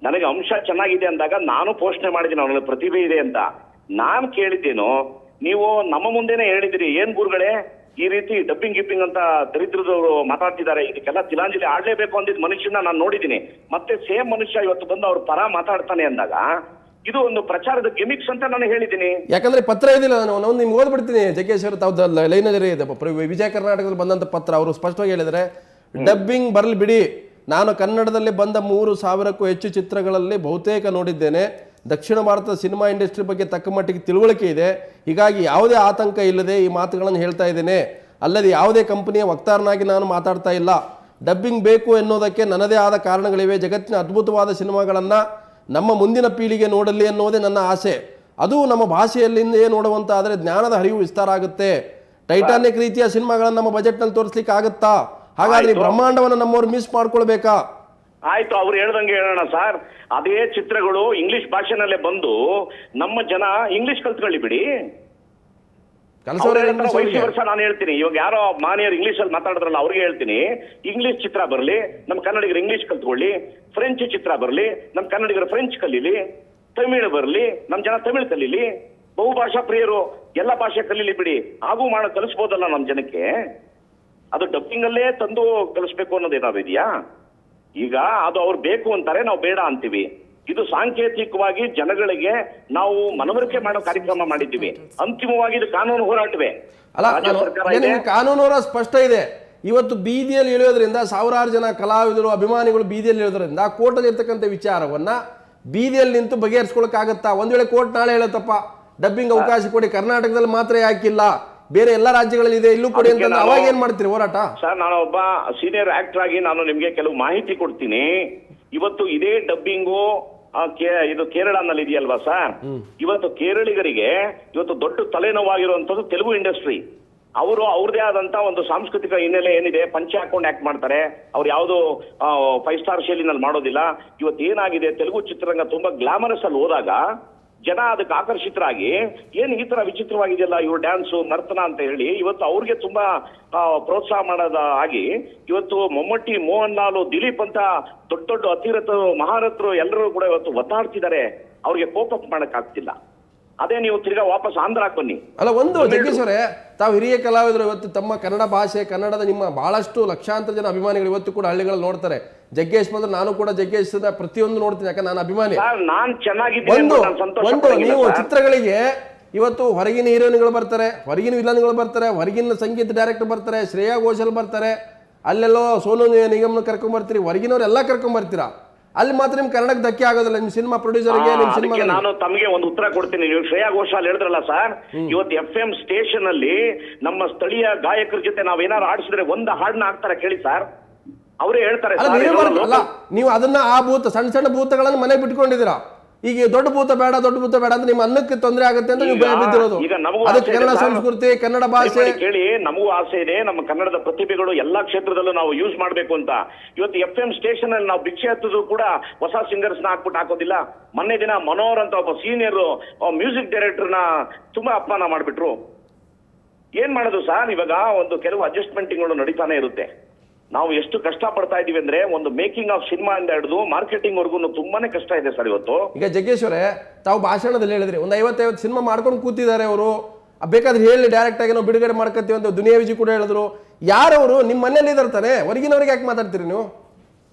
ನನಗೆ ಅಂಶ ಚೆನ್ನಾಗಿದೆ ಅಂದಾಗ ನಾನು ಪೋಷಣೆ ಮಾಡಿದ್ದೀನಿ, ಅವನಲ್ಲಿ ಪ್ರತಿಭೆ ಇದೆ ಅಂತ. ನಾನ್ ಕೇಳಿದ್ದೇನು, ನೀವು ನಮ್ಮ ಮುಂದೆನೆ ಹೇಳಿದಿರಿ, ಏನ್ ಗುರುಗಳೇ ಈ ರೀತಿ ಡಬ್ಬಿಂಗ್ ಗಿಪ್ಪಿಂಗ್ ಅಂತ ದರಿದ್ರದವರು ಮಾತಾಡ್ತಿದ್ದಾರೆ, ಇದಕ್ಕೆಲ್ಲ ತಿಲಾಂಜಲಿ ಆಡ್ಲೇಬೇಕು ಅಂದಿದ್ ಮನುಷ್ಯನ ನಾನು ನೋಡಿದ್ದೀನಿ. ಮತ್ತೆ ಸೇಮ್ ಮನುಷ್ಯ ಇವತ್ತು ಬಂದು ಅವ್ರ ಪರ ಮಾತಾಡ್ತಾನೆ ಅಂದಾಗ ಇದು ಒಂದು ಪ್ರಚಾರದ ಗಿಮಿಕ್ಸ್ ಅಂತ ನಾನು ಹೇಳಿದ್ದೀನಿ. ಯಾಕಂದ್ರೆ ಪತ್ರ ಇದಿಲ್ಲ, ನಾನು ನಿಮ್ಗೆ ಓದ್ಬಿಡ್ತೀನಿ. ಜಗ್ಗೇಶ್ ಅವರು ತಾವು ಲೈನಲ್ಲಿ ಇದೆ, ವಿಜಯ ಕರ್ನಾಟಕದಲ್ಲಿ ಬಂದಂತ ಪತ್ರ. ಅವರು ಸ್ಪಷ್ಟವಾಗಿ ಹೇಳಿದರೆ, ಡಬ್ಬಿಂಗ್ ಬರಲಿ ಬಿಡಿ, ನಾನು ಕನ್ನಡದಲ್ಲಿ ಬಂದ 3000ಕ್ಕೂ ಹೆಚ್ಚು ಚಿತ್ರಗಳಲ್ಲಿ ಬಹುತೇಕ ನೋಡಿದ್ದೇನೆ. ದಕ್ಷಿಣ ಭಾರತದ ಸಿನಿಮಾ ಇಂಡಸ್ಟ್ರಿ ಬಗ್ಗೆ ತಕ್ಕ ಮಟ್ಟಿಗೆ ತಿಳುವಳಿಕೆ ಇದೆ. ಹೀಗಾಗಿ ಯಾವುದೇ ಆತಂಕ ಇಲ್ಲದೆ ಈ ಮಾತುಗಳನ್ನು ಹೇಳ್ತಾ ಇದ್ದೇನೆ. ಅಲ್ಲದೆ ಯಾವುದೇ ಕಂಪನಿಯ ವಕ್ತಾರನಾಗಿ ನಾನು ಮಾತಾಡ್ತಾ ಇಲ್ಲ. ಡಬ್ಬಿಂಗ್ ಬೇಕು ಎನ್ನುವುದಕ್ಕೆ ನನ್ನದೇ ಆದ ಕಾರಣಗಳಿವೆ. ಜಗತ್ತಿನ ಅದ್ಭುತವಾದ ಸಿನಿಮಾಗಳನ್ನು ನಮ್ಮ ಮುಂದಿನ ಪೀಳಿಗೆ ನೋಡಲಿ ಅನ್ನೋದೇ ನನ್ನ ಆಸೆ. ಅದು ನಮ್ಮ ಭಾಷೆಯಲ್ಲಿಂದೇ ನೋಡುವಂತ ಆದರೆ ಜ್ಞಾನದ ಹರಿವು ವಿಸ್ತಾರ ಆಗುತ್ತೆ. ಟೈಟಾನಿಕ್ ರೀತಿಯ ಸಿನಿಮಾಗಳನ್ನು ನಮ್ಮ ಬಜೆಟ್ನಲ್ಲಿ ತೋರಿಸ್ಲಿಕ್ಕೆ ಆಗುತ್ತಾ? ಹಾಗಾದ್ರೆ ಈ ಬ್ರಹ್ಮಾಂಡವನ್ನು ನಮ್ಮವ್ರು ಮಿಸ್ ಮಾಡ್ಕೊಳ್ಬೇಕಾ? ಆಯ್ತು, ಅವ್ರು ಹೇಳ್ದಂಗೆ ಹೇಳೋಣ ಸರ್. ಅದೇ ಚಿತ್ರಗಳು ಇಂಗ್ಲಿಷ್ ಭಾಷೆನಲ್ಲೇ ಬಂದು ನಮ್ಮ ಜನ ಇಂಗ್ಲಿಷ್ ಕಲ್ತ್ಕೊಳ್ಳಿ ಬಿಡಿ. ವರ್ಷ ನಾನು ಹೇಳ್ತೀನಿ, ಇವಾಗ ಯಾರೋ ಮಾನ್ಯರು ಇಂಗ್ಲಿಷ್ ಅಲ್ಲಿ ಮಾತಾಡಿದ್ರಲ್ಲ ಅವ್ರಿಗೆ ಹೇಳ್ತೀನಿ, ಇಂಗ್ಲಿಷ್ ಚಿತ್ರ ಬರಲಿ, ನಮ್ಮ ಕನ್ನಡಿಗರು ಇಂಗ್ಲಿಷ್ ಕಲ್ತ್ಕೊಳ್ಳಿ. ಫ್ರೆಂಚ್ ಚಿತ್ರ ಬರಲಿ, ನಮ್ಮ ಕನ್ನಡಿಗರು ಫ್ರೆಂಚ್ ಕಲೀಲಿ. ತಮಿಳು ಬರಲಿ, ನಮ್ಮ ಜನ ತಮಿಳು ಕಲೀಲಿ. ಬಹುಭಾಷಾ ಪ್ರಿಯರು ಎಲ್ಲ ಭಾಷೆ ಕಲೀಲಿ ಬಿಡಿ. ಹಾಗೂ ಕಲಿಸ್ಬೋದಲ್ಲ ನಮ್ಮ ಜನಕ್ಕೆ. ಅದು ಡಬ್ಬಿಂಗ್ ಅಲ್ಲೇ ತಂದು ಕಲಿಸ್ಬೇಕು ಅನ್ನೋದೇನಾದ್ರು ಇದೆಯಾ? ಈಗ ಅದು ಅವ್ರು ಬೇಕು ಅಂತಾರೆ, ನಾವು ಬೇಡ ಅಂತೀವಿ. ಇದು ಸಾಂಕೇತಿಕವಾಗಿ ಜನಗಳಿಗೆ ನಾವು ಮನವರಿಕೆ ಮಾಡೋ ಕಾರ್ಯಕ್ರಮ ಮಾಡಿದ್ದೀವಿ. ಅಂತಿಮವಾಗಿ ಇದು ಕಾನೂನು ಹೋರಾಟವೇ. ಕಾನೂನು ಹೋರಾಟ ಸ್ಪಷ್ಟ ಇದೆ. ಇವತ್ತು ಬೀದಿಯಲ್ಲಿ ಇಳಿಯೋದ್ರಿಂದ ಸಾವಿರಾರು ಜನ ಕಲಾವಿದರು ಅಭಿಮಾನಿಗಳು ಬೀದಿಯಲ್ಲಿ ಇಳಿಯೋದ್ರಿಂದ ಕೋರ್ಟಲ್ಲಿ ಇರ್ತಕ್ಕಂಥ ವಿಚಾರವನ್ನ ಬೀದಿಯಲ್ಲಿ ನಿಂತು ಬಗೆಹರಿಸ್ಕೊಳಕ್ಕಾಗತ್ತಾ? ಒಂದ್ ವೇಳೆ ಕೋರ್ಟ್ ನಾಳೆ ಹೇಳತ್ತಪ್ಪ ಡಬ್ಬಿಂಗ್ ಅವಕಾಶ ಕೊಡಿ, ಕರ್ನಾಟಕದಲ್ಲಿ ಮಾತ್ರ ಯಾಕಿಲ್ಲ, ಬೇರೆ ಎಲ್ಲ ರಾಜ್ಯಗಳಲ್ಲಿ ಇದೆ, ಇಲ್ಲೂ ಕೊಡಿ ಅಂತ, ಅವಾಗ ಏನ್ ಮಾಡ್ತೀರಿ ಹೋರಾಟ? ಸರ್, ನಾನು ಒಬ್ಬ ಸೀನಿಯರ್ ಆಕ್ಟರ್ ಆಗಿ ನಾನು ನಿಮ್ಗೆ ಕೆಲವು ಮಾಹಿತಿ ಕೊಡ್ತೀನಿ. ಇವತ್ತು ಇದೇ ಡಬ್ಬಿಂಗು ಇದು ಕೇರಳನಲ್ಲಿ ಇದೆಯಲ್ವಾ ಸರ್, ಇವತ್ತು ಕೇರಳಿಗರಿಗೆ ಇವತ್ತು ದೊಡ್ಡ ತಲೆನೋವಾಗಿರುವಂತದ್ದು ತೆಲುಗು ಇಂಡಸ್ಟ್ರಿ. ಅವರು ಅವ್ರದೇ ಆದಂತ ಒಂದು ಸಾಂಸ್ಕೃತಿಕ ಹಿನ್ನೆಲೆ ಏನಿದೆ, ಪಂಚೆ ಹಾಕೊಂಡು ಆಕ್ಟ್ ಮಾಡ್ತಾರೆ. ಅವ್ರು ಯಾವುದು 5 ಸ್ಟಾರ್ ಶೈಲಿನಲ್ಲಿ ಮಾಡೋದಿಲ್ಲ. ಇವತ್ತು ಏನಾಗಿದೆ, ತೆಲುಗು ಚಿತ್ರರಂಗ ತುಂಬಾ ಗ್ಲಾಮರಸ್ ಅಲ್ಲಿ ಹೋದಾಗ ಜನ ಅದಕ್ಕೆ ಆಕರ್ಷಿತರಾಗಿ ಏನ್ ಈ ತರ ವಿಚಿತ್ರವಾಗಿದೆಯಲ್ಲ ಇವ್ರು ಡ್ಯಾನ್ಸು ನರ್ತನ ಅಂತ ಹೇಳಿ ಇವತ್ತು ಅವ್ರಿಗೆ ತುಂಬಾ ಪ್ರೋತ್ಸಾಹ ಮಾಡೋದ ಆಗಿ ಇವತ್ತು ಮಮ್ಮಟ್ಟಿ, ಮೋಹನ್ ಲಾಲ್, ದಿಲೀಪ್ ಅಂತ ದೊಡ್ಡ ದೊಡ್ಡ ಅತಿರಥರು, ಮಹಾರಥರು ಎಲ್ಲರೂ ಕೂಡ ಇವತ್ತು ಒತ್ತಾಡ್ತಿದ್ದಾರೆ. ಅವ್ರಿಗೆ ಕೋಪಪ್ ಮಾಡಕ್ ಆಗ್ತಿಲ್ಲ. ಅದೇ ನೀವು ತಿರ್ಗಾ ವಾಪಸ್ ಆಂಧ್ರಕ್ಕೆ ಬನ್ನಿ. ಅಲ್ಲ, ಒಂದು ಜಗ್ಗೇಶ್ವರೇ, ತಾವು ಹಿರಿಯ ಕಲಾವಿದರು, ಇವತ್ತು ತಮ್ಮ ಕನ್ನಡ ಭಾಷೆ, ಕನ್ನಡದ ನಿಮ್ಮ ಬಹಳಷ್ಟು ಲಕ್ಷಾಂತರ ಜನ ಅಭಿಮಾನಿಗಳು ಇವತ್ತು ಕೂಡ ಹಳ್ಳಿಗಳಲ್ಲಿ ನೋಡ್ತಾರೆ. ಜಗ್ಗೇಶ್ ಬಂದ್ರೆ ನಾನು ಕೂಡ ಜಗ್ಗೇಶ್ ಪ್ರತಿಯೊಂದು ನೋಡ್ತೀನಿ, ಯಾಕಂದ್ರೆ ನಾನು ಅಭಿಮಾನಿ. ನಾನ್ ಚೆನ್ನಾಗಿದ್ದೀನಿ. ನೀವು ಚಿತ್ರಗಳಿಗೆ ಇವತ್ತು ಹೊರಗಿನ ಹೀರೋಯಿನ್ಗಳು ಬರ್ತಾರೆ, ಹೊರಗಿನ ವಿಲನ್ಗಳು ಬರ್ತಾರೆ, ಹೊರಗಿನ ಸಂಗೀತ ಡೈರೆಕ್ಟರ್ ಬರ್ತಾರೆ, ಶ್ರೇಯಾ ಘೋಷಾಲ್ ಬರ್ತಾರೆ, ಅಲ್ಲೆಲ್ಲೋ ಸೋನು ನಿಗಮ್ನ ಕರ್ಕೊಂಡ್ ಬರ್ತೀರಿ, ಹೊರಗಿನವ್ರೆಲ್ಲ ಕರ್ಕೊಂಡ್ ಬರ್ತೀರಾ. ಅಲ್ಲಿ ಮಾತ್ರ ನಿಮ್ ಕನ್ನಡಕ್ಕೆ ಧಕ್ಕೆ ಆಗೋದಿಲ್ಲ. ನಿಮ್ ಸಿನಿಮಾ ಪ್ರೊಡ್ಯೂಸರ್ಗೆ ನಾನು ತಮಗೆ ಒಂದು ಉತ್ತರ ಕೊಡ್ತೀನಿ. ನೀವು ಶ್ರೇಯಾ ಘೋಷಾಲ್ ಹೇಳಿದ್ರಲ್ಲ ಸರ್, ಇವತ್ತು FM ಸ್ಟೇಷನ್ ಅಲ್ಲಿ ನಮ್ಮ ಸ್ಥಳೀಯ ಗಾಯಕರ ಜೊತೆ ನಾವೇನಾದ್ರು ಆಡಿಸಿದ್ರೆ ಒಂದು ಹಾಡನ್ನ ಹಾಕ್ತಾರೆ ಕೇಳಿ ಸರ್. ಅವರೇ ಹೇಳ್ತಾರೆ. ನೀವು ಅದನ್ನ ಆ ಭೂತ ಸಣ್ಣ ಸಣ್ಣ ಭೂತಗಳನ್ನು ಮನೆ ಬಿಟ್ಕೊಂಡಿದ್ದೀರಾ. ಈಗ ದೊಡ್ಡ ಭೂತ ಬೇಡ ಅಂತ ನಿಮ್ಮ ಅನ್ನಕ್ಕೆ ತೊಂದರೆ ಆಗುತ್ತೆ ಅಂತ ನೀವು ಬಿದ್ದಿರೋದು. ಅದಕ್ಕೆ ಕನ್ನಡ ಸಂಸ್ಕೃತಿ, ಕನ್ನಡ ಭಾಷೆ ಕೇಳಿ, ನಮಗೂ ಆಸೆ ಇದೆ ನಮ್ಮ ಕನ್ನಡದ ಪ್ರತಿಭೆಗಳು ಎಲ್ಲಾ ಕ್ಷೇತ್ರದಲ್ಲೂ ನಾವು ಯೂಸ್ ಮಾಡ್ಬೇಕು ಅಂತ. ಇವತ್ತು FM ಸ್ಟೇಷನ್ ಅಲ್ಲಿ ನಾವು ಭಿಕ್ಷೆ ಹತ್ತದು ಕೂಡ ಹೊಸ ಸಿಂಗರ್ಸ್ ನ ಹಾಕೋದಿಲ್ಲ. ಮೊನ್ನೆ ದಿನ ಮನೋಹರ್ ಅಂತ ಒಬ್ಬ ಸೀನಿಯರ್ ಮ್ಯೂಸಿಕ್ ಡೈರೆಕ್ಟರ್ ನ ತುಂಬಾ ಅಪಮಾನ ಮಾಡ್ಬಿಟ್ರು. ಏನ್ ಮಾಡೋದು ಸರ್? ಇವಾಗ ಒಂದು ಕೆಲವು ಅಡ್ಜಸ್ಟ್ಮೆಂಟ್ಗಳು ನಡೀತಾನೆ ಇರುತ್ತೆ. ನಾವು ಎಷ್ಟು ಕಷ್ಟ ಪಡ್ತಾ ಇದೀವಿ ಅಂದ್ರೆ ಒಂದು ಮೇಕಿಂಗ್ ಆಫ್ ಸಿನಿಮಾ ಇಂದ ಹಿಡಿದು ಮಾರ್ಕೆಟಿಂಗ್ ವರ್ಗು ತುಂಬಾನೇ ಕಷ್ಟ ಇದೆ ಸರ್ ಇವತ್ತು. ಈಗ ಜಗ್ಗೇಶ್ವರೇ, ತಾವು ಭಾಷಣದಲ್ಲಿ ಹೇಳಿದ್ರಿ ಒಂದು 50 ಸಿನಿಮಾ ಮಾಡ್ಕೊಂಡು ಕೂತಿದ್ದಾರೆ ಅವರು, ಬೇಕಾದ್ರೆ ಹೇಳಿ ಡೈರೆಕ್ಟ್ ಆಗಿ ನಾವು ಬಿಡುಗಡೆ ಮಾಡ್ಕೊತೀವಿ ಅಂತ ದುನಿಯಾ ವಿಜಿ ಕೂಡ ಹೇಳಿದ್ರು. ಯಾರವರು ನಿಮ್ಮ ಮನೇಲಿ ಇದಾರೆ ತಾನೆ, ಹೊರಗಿನವ್ರಿಗೆ ಯಾಕೆ ಮಾತಾಡ್ತೀರಿ ನೀವು?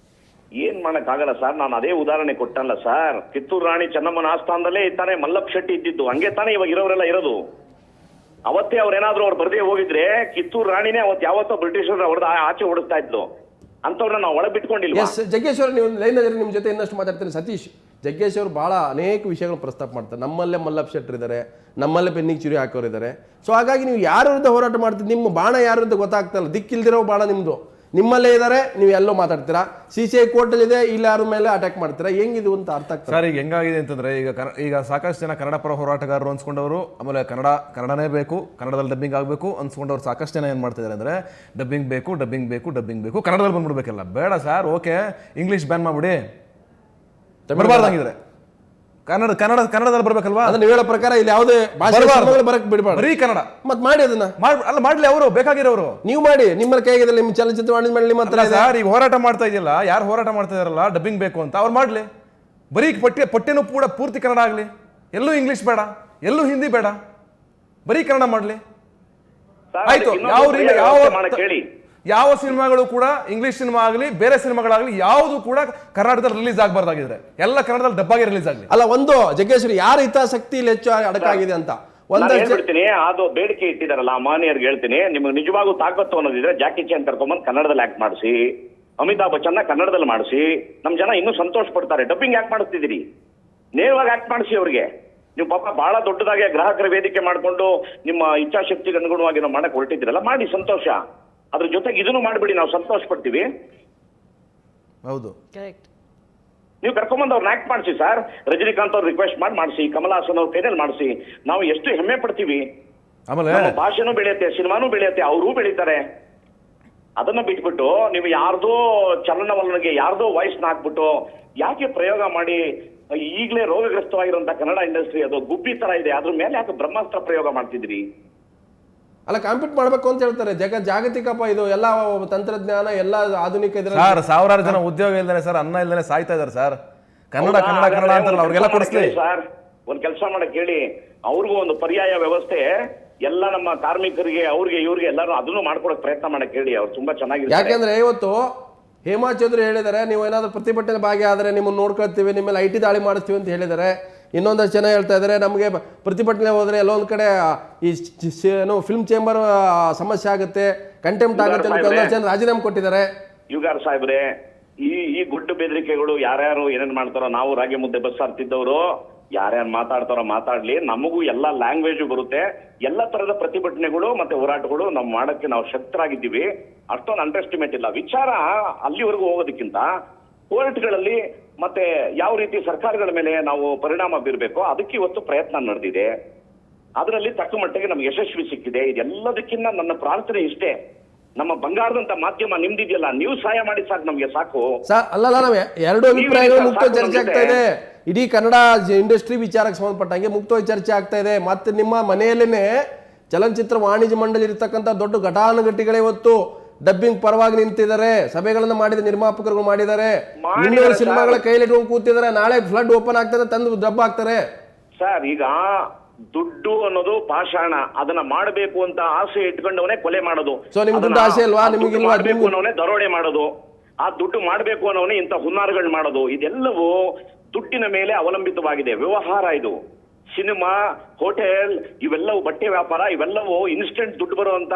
ಏನ್ ಮಾಡಕ್ ಆಗಲ್ಲ ಸರ್. ನಾನು ಅದೇ ಉದಾಹರಣೆ ಕೊಟ್ಟಲ್ಲ ಸರ್. ಕಿತ್ತೂರು ರಾಣಿ ಚೆನ್ನಮ್ಮನ ಆಸ್ಥಾನದಲ್ಲೇ ತಾನೇ ಮಲ್ಲಪ್ಪ ಶೆಟ್ಟಿ ಇದ್ದಿದ್ದು, ಹಂಗೆ ತಾನೇ ಇವಾಗ ಇರೋರೆಲ್ಲ ಇರೋದು. ಅವತ್ತೇ ಅವ್ರೇನಾದ್ರೂ ಅವ್ರು ಬರ್ದೇ ಹೋಗಿದ್ರೆ ಕಿತ್ತೂರು ರಾಣಿನೇ ಯಾವತ್ತೋ ಬ್ರಿಟಿಷರು ಅವ್ರದ್ದು ಆಚೆ ಓಡಿಸ್ತಾ ಇದ್ರು. ಅಂತವ್ರನ್ನ ನಾವು ಒಳಗೆ ಬಿಟ್ಕೊಂಡಿಲ್ಲ. ಜಗ್ಗೇಶ್ವರ, ನೀವು ಲೈನ್ ನಿಮ್ ಜೊತೆ ಇನ್ನಷ್ಟು ಮಾತಾಡ್ತೀನಿ. ಸತೀಶ್, ಜಗ್ಗೇಶ್ ಅವರು ಬಹಳ ಅನೇಕ ವಿಷಯಗಳು ಪ್ರಸ್ತಾಪ ಮಾಡ್ತಾರೆ. ನಮ್ಮಲ್ಲೇ ಮಲ್ಲಪ್ಪ ಶೆಟ್ಟರ್ ಇದ್ದಾರೆ, ನಮ್ಮಲ್ಲೇ ಬೆನ್ನಿಗೆ ಚುರಿ ಹಾಕೋರು ಇದ್ದಾರೆ. ಸೊ ಹಾಗಾಗಿ ನೀವು ಯಾರ ವಿರುದ್ಧ ಹೋರಾಟ ಮಾಡ್ತೀರಿ, ನಿಮ್ಮ ಬಾಣ ಯಾರ ವಿರುದ್ಧ ಗೊತ್ತಾಗ್ತಲ್ಲ. ದಿಕ್ಕಿಲ್ದಿರೋ ಬಾಣ ನಿಮ್ದು, ನಿಮ್ಮಲ್ಲೇ ಇದ್ದಾರೆ, ನೀವು ಎಲ್ಲೋ ಮಾತಾಡ್ತೀರಾ. CCI ಕೋರ್ಟಲ್ಲಿ ಇದೆ, ಇಲ್ಲಿ ಯಾರ ಮೇಲೆ ಅಟ್ಯಾಕ್ ಮಾಡ್ತೀರಾ. ಹೆಂಗಿದು ಅಂತ ಅರ್ಥ ಆಗ್ತದೆ ಸರ್. ಈಗ ಹೆಂಗಾಗಿದೆ ಅಂತಂದ್ರೆ, ಈಗ ಸಾಕಷ್ಟು ಜನ ಕನ್ನಡ ಪರ ಹೋರಾಟಗಾರರು ಅನ್ಸ್ಕೊಂಡವರು, ಆಮೇಲೆ ಕನ್ನಡನೇ ಬೇಕು, ಕನ್ನಡದಲ್ಲಿ ಡಬ್ಬಿಂಗ್ ಆಗಬೇಕು ಅನ್ಸ್ಕೊಂಡವ್ರು ಸಾಕಷ್ಟು ಜನ ಏನು ಮಾಡ್ತಿದ್ದಾರೆ ಅಂದ್ರೆ, ಡಬ್ಬಿಂಗ್ ಬೇಕು, ಕನ್ನಡದಲ್ಲಿ ಬಂದ್ಬಿಡ್ಬೇಕಲ್ಲ. ಬೇಡ ಸರ್, ಓಕೆ ಇಂಗ್ಲೀಷ್ ಬ್ಯಾನ್ ಮಾಡ್ಬಿಡಿ, ಬರಬಾರ್ದಾಗಿದ್ರೆ ಕನ್ನಡದಲ್ಲಿ ಬರ್ಬೇಕಲ್ವಾ? ಅದನ್ನ ಹೇಳೋ ಪ್ರಕಾರ ಇಲ್ಲಿ ಯಾವುದೇ ಬರಕ್ ಬಿಡಬಾರ್ದು, ಬರೀ ಕನ್ನಡ. ಮತ್ ಮಾಡಿ ಅದನ್ನ ಮಾಡ್ಲಿ, ಅವರು ಬೇಕಾಗಿರೋರು ನೀವು ಮಾಡಿ. ನಿಮ್ಮ ಕೈಗೆ ನಿಮ್ಮ ಚಲನಚಿತ್ರ ಮಾಡಿ ಸರ್. ಈಗ ಹೋರಾಟ ಮಾಡ್ತಾ ಇದೆಯಲ್ಲ, ಯಾರು ಹೋರಾಟ ಮಾಡ್ತಾ ಇದಾರಲ್ಲ ಡಬ್ಬಿಂಗ್ ಬೇಕು ಅಂತ, ಅವ್ರು ಮಾಡ್ಲಿ. ಬರೀ ಪಠ್ಯನೂ ಕೂಡ ಪೂರ್ತಿ ಕನ್ನಡ ಆಗ್ಲಿ, ಎಲ್ಲೂ ಇಂಗ್ಲಿಷ್ ಬೇಡ, ಎಲ್ಲೂ ಹಿಂದಿ ಬೇಡ, ಬರೀ ಕನ್ನಡ ಮಾಡ್ಲಿ. ಆಯ್ತು. ಯಾವ ಸಿನಿಮಾಗಳು ಕೂಡ ಇಂಗ್ಲಿಷ್ ಸಿನಿಮಾ ಆಗಲಿ ಬೇರೆ ಸಿನಿಮಾಗಳಾಗಲಿ ಯಾವುದು ಕೂಡ ಕರ್ನಾಟಕದಲ್ಲಿ ರಿಲೀಸ್ ಆಗಬಾರ್ದಾಗಿದ್ರೆ ಎಲ್ಲ ಕನ್ನಡದಲ್ಲಿ ಡಬ್ಬಾಗಿ ರಿಲೀಸ್ ಆಗಲಿ. ಅಲ್ಲ, ಒಂದು ಜಗ್ಗೇಶ್ವರಿ, ಯಾರ ಹಿತಾಸಕ್ತಿ ಇಲ್ಲಿ ಹೆಚ್ಚು ಅಡಕಾಗಿದೆ ಅಂತ ಹೇಳ್ತೀನಿ. ಅದು ಬೇಡಿಕೆ ಇಟ್ಟಿದಾರಲ್ಲ ಮಾನ್ಯರ್ಗೆ ಹೇಳ್ತೀನಿ, ನಿಮ್ಗೆ ನಿಜವಾಗೂ ತಾಕತ್ತು ಅನ್ನೋದಿದ್ರೆ ಜಾಕಿ ಚಾನ್ ಕರ್ಕೊಂಬಂದು ಕನ್ನಡದಲ್ಲಿ ಆಕ್ಟ್ ಮಾಡಿಸಿ, ಅಮಿತಾಬ್ ಬಚ್ಚನ್ನ ಕನ್ನಡದಲ್ಲಿ ಮಾಡಿಸಿ, ನಮ್ ಜನ ಇನ್ನೂ ಸಂತೋಷ ಪಡ್ತಾರೆ. ಡಬ್ಬಿಂಗ್ ಯಾಕೆ ಮಾಡಿಸ್ತಿದ್ದೀರಿ? ನೇರವಾಗಿ ಆಕ್ಟ್ ಮಾಡಿಸಿ ಅವ್ರಿಗೆ. ನೀವು ಪಾಪ ಬಹಳ ದೊಡ್ಡದಾಗಿ ಗ್ರಾಹಕರ ವೇದಿಕೆ ಮಾಡ್ಕೊಂಡು ನಿಮ್ಮ ಇಚ್ಛಾಶಕ್ತಿಗೆ ಅನುಗುಣವಾಗಿ ನಾವು ಮಾಡಕ್ ಹೊರಟಿದ್ದೀರಲ್ಲ, ಮಾಡಿ ಸಂತೋಷ. ಅದ್ರ ಜೊತೆಗೆ ಇದನ್ನು ಮಾಡ್ಬಿಡಿ, ನಾವು ಸಂತೋಷ ಪಡ್ತೀವಿ. ಹೌದು, ನೀವು ಕರ್ಕೊಂಬಂದು ಅವ್ರನ್ನ ಆಕ್ಟ್ ಮಾಡಿಸಿ ಸರ್. ರಜನಿಕಾಂತ್ ಅವ್ರು ರಿಕ್ವೆಸ್ಟ್ ಮಾಡಿಸಿ, ಕಮಲ್ ಹಾಸನ್ ಅವ್ರ ಕೈನಲ್ಲಿ ಮಾಡಿಸಿ. ನಾವು ಎಷ್ಟು ಹೆಮ್ಮೆ ಪಡ್ತೀವಿ. ಆಮೇಲೆ ನಮ್ಮ ಭಾಷೆನೂ ಬೆಳೆಯುತ್ತೆ, ಸಿನಿಮಾನೂ ಬೆಳೆಯುತ್ತೆ, ಅವರೂ ಬೆಳೀತಾರೆ. ಅದನ್ನ ಬಿಟ್ಬಿಟ್ಟು ನೀವು ಯಾರ್ದೋ ಚಲನವಲನಗೆ ಯಾರ್ದೋ ವಾಯ್ಸ್ನ ಹಾಕ್ಬಿಟ್ಟು ಯಾಕೆ ಪ್ರಯೋಗ ಮಾಡಿ ಈಗಲೇ ರೋಗಗ್ರಸ್ತವಾಗಿರುವಂತ ಕನ್ನಡ ಇಂಡಸ್ಟ್ರಿ ಅದು ಗುಬ್ಬಿ ತರ ಇದೆ, ಅದ್ರ ಮೇಲೆ ಯಾಕೆ ಬ್ರಹ್ಮಾಸ್ತ್ರ ಪ್ರಯೋಗ ಮಾಡ್ತಿದ್ರಿ? ಅಲ್ಲ ಕಾಂಪೀಟ್ ಮಾಡ್ಬೇಕು ಅಂತ ಹೇಳ್ತಾರೆ. ಜಾಗತಿಕಪ್ಪ ಇದು, ಎಲ್ಲ ತಂತ್ರಜ್ಞಾನ, ಎಲ್ಲ ಆಧುನಿಕ ಇದ್ರ ಸರ್ ಸಾವಿರಾರು ಜನ ಉದ್ಯೋಗ ಇಲ್ದಾನೆ ಸರ್, ಅನ್ನ ಇಲ್ದಾನೆ ಸಾಯ್ತಾ ಇದಾರೆ ಸರ್. ಕನ್ನಡ ಕನ್ನಡ ಕನ್ನಡ ಅಂತಾರಲ್ಲ ಅವ್ರಿಗೆಲ್ಲ ಕೊಡಿಸ್ಲಿ ಸರ್. ಒಂದ್ ಕೆಲಸ ಮಾಡಕ್ ಹೇಳಿ, ಅವ್ರಿಗೂ ಒಂದು ಪರ್ಯಾಯ ವ್ಯವಸ್ಥೆ ಎಲ್ಲ ನಮ್ಮ ಕಾರ್ಮಿಕರಿಗೆ ಅವ್ರಿಗೆ ಇವ್ರಿಗೆ ಎಲ್ಲರೂ ಅದನ್ನು ಮಾಡ್ಕೊಡಕ್ ಪ್ರಯತ್ನ ಮಾಡಕ್ ಹೇಳಿ. ಅವ್ರು ತುಂಬಾ ಚೆನ್ನಾಗಿದೆ. ಯಾಕೆಂದ್ರೆ ಇವತ್ತು ಹೇಮಾ ಚೌಧರಿ ಹೇಳಿದ್ದಾರೆ, ನೀವು ಏನಾದ್ರು ಪ್ರತಿಭಟನೆ ಭಾಗಿ ಆದರೆ ನಿಮ್ಮನ್ನು ನೋಡ್ಕೊಳ್ತೀವಿ, ನಿಮ್ಮಲ್ಲಿ IT ದಾಳಿ ಮಾಡಿಸ್ತೀವಿ ಅಂತ ಹೇಳಿದ್ದಾರೆ. ಇನ್ನೊಂದಷ್ಟು ಜನ ಹೇಳ್ತಾ ಇದ್ದಾರೆ, ನಮಗೆ ಪ್ರತಿಭಟನೆ ಹೋದರೆ ಎಲ್ಲೊಂದು ಕಡೆ ಈ ಏನು ಫಿಲ್ಮ್ ಚೇಂಬರ್ ಸಮಸ್ಯೆ ಆಗುತ್ತೆ, ಕಂಟೆಂಪ್ಟ್ ಆಗುತ್ತೆ ಅಂತ ಒಂದಷ್ಟು ಜನ ರಾಜೀನಾಮೆ ಕೊಟ್ಟಿದ್ದಾರೆ. ಯುಗಾರ್ ಸಾಹೇಬ್ರೆ, ಈ ಗುಡ್ಡು ಬೆದರಿಕೆಗಳು ಯಾರ್ಯಾರು ಏನೇನ್ ಮಾಡ್ತಾರೋ, ನಾವು ರಾಗಿ ಮುದ್ದೆ ಬಸ್ ಹರ್ತಿದ್ದವರು ಯಾರ್ಯಾರು ಮಾತಾಡ್ತಾರೋ ಮಾತಾಡ್ಲಿ, ನಮಗೂ ಎಲ್ಲ ಲ್ಯಾಂಗ್ವೇಜು ಬರುತ್ತೆ. ಎಲ್ಲ ತರದ ಪ್ರತಿಭಟನೆಗಳು ಮತ್ತೆ ಹೋರಾಟಗಳು ನಾವು ಮಾಡಕ್ಕೆ ನಾವು ಶಕ್ತರಾಗಿದ್ದೀವಿ. ಅಷ್ಟೊಂದು ಅಂಡರ್ ಎಸ್ಟಿಮೇಟ್ ಇಲ್ಲ. ವಿಚಾರ ಅಲ್ಲಿವರೆಗೂ ಹೋಗೋದಕ್ಕಿಂತ ಕೋರ್ಟ್ಗಳಲ್ಲಿ ಮತ್ತೆ ಯಾವ ರೀತಿ ಸರ್ಕಾರಗಳ ಮೇಲೆ ನಾವು ಪರಿಣಾಮ ಬೀರಬೇಕೋ ಅದಕ್ಕೆ ಇವತ್ತು ಪ್ರಯತ್ನ ನಡೆದಿದೆ. ಅದರಲ್ಲಿ ತಕ್ಕ ಮಟ್ಟಿಗೆ ನಮ್ಗೆ ಯಶಸ್ವಿ ಸಿಕ್ಕಿದೆ. ಇದೆಲ್ಲದಕ್ಕಿಂತ ನನ್ನ ಪ್ರಾರ್ಥನೆ ಇಷ್ಟೇ, ನಮ್ಮ ಬಂಗಾರದಂತ ಮಾಧ್ಯಮ ನಿಮ್ದಿದೆಯಲ್ಲ, ನೀವು ಸಹಾಯ ಮಾಡಿ ಸಾಕು, ನಮ್ಗೆ ಸಾಕು. ಅಲ್ಲಲ್ಲ, ನಾವು ಎರಡು ಅಭಿಪ್ರಾಯಗಳು ಮುಕ್ತ ಚರ್ಚೆ ಆಗ್ತಾ ಇದೆ. ಇಡೀ ಕನ್ನಡ ಇಂಡಸ್ಟ್ರಿ ವಿಚಾರಕ್ಕೆ ಸಂಬಂಧಪಟ್ಟಂಗೆ ಮುಕ್ತವಾಗಿ ಚರ್ಚೆ ಆಗ್ತಾ ಇದೆ. ಮತ್ತೆ ನಿಮ್ಮ ಮನೆಯಲ್ಲೇನೆ ಚಲನಚಿತ್ರ ವಾಣಿಜ್ಯ ಮಂಡಳಿ ಇರತಕ್ಕಂಥ ದೊಡ್ಡ ಘಟಾನುಘಟಿಗಳೇ ಇವತ್ತು ಡಬ್ಬಿಂಗ್ ಪರವಾಗಿ ನಿಂತಿದ್ದಾರೆ, ಸಭೆಗಳನ್ನ ಮಾಡಿದ ನಿರ್ಮಾಪಕರು ಮಾಡಿದ್ದಾರೆ, 200 ಸಿನಿಮಾಗಳ ಕೈಲಿಟ್ಕೊಂಡು ಕೂತಿದ್ದಾರೆ. ನಾಳೆ ಫ್ಲಡ್ ಓಪನ್ ಆಗ್ತದೆ, ತಂದು ಡಬ್ ಆಗ್ತಾರೆ. ಸರ್, ಈಗ ದುಡ್ಡು ಅನ್ನೋದು ಪಾಷಾಣ, ಅದನ್ನ ಮಾಡಬೇಕು ಅಂತ ಆಸೆ ಇಟ್ಕೊಂಡವನೇ ಕೊಲೆ ಮಾಡೋದು. ಸೊ ನಿಮ್ಗೆ ದುಡ್ಡು ಆಸೆ ಅಲ್ವಾ? ನಿಮಗಿಲ್ವಾ? ಮಾಡಬೇಕು ಅನ್ನೋನೇ ದರೋಡೆ ಮಾಡೋದು, ಆ ದುಡ್ಡು ಮಾಡಬೇಕು ಅನ್ನೋನೇ ಇಂಥ ಹುನ್ನಾರಗಳು ಮಾಡೋದು. ಇದೆಲ್ಲವೂ ದುಡ್ಡಿನ ಮೇಲೆ ಅವಲಂಬಿತವಾಗಿದೆ ವ್ಯವಹಾರ. ಇದು ಸಿನಿಮಾ, ಹೋಟೆಲ್, ಇವೆಲ್ಲವೂ ಬಟ್ಟೆ ವ್ಯಾಪಾರ, ಇವೆಲ್ಲವೂ ಇನ್ಸ್ಟೆಂಟ್ ದುಡ್ಡು ಬರುವಂತ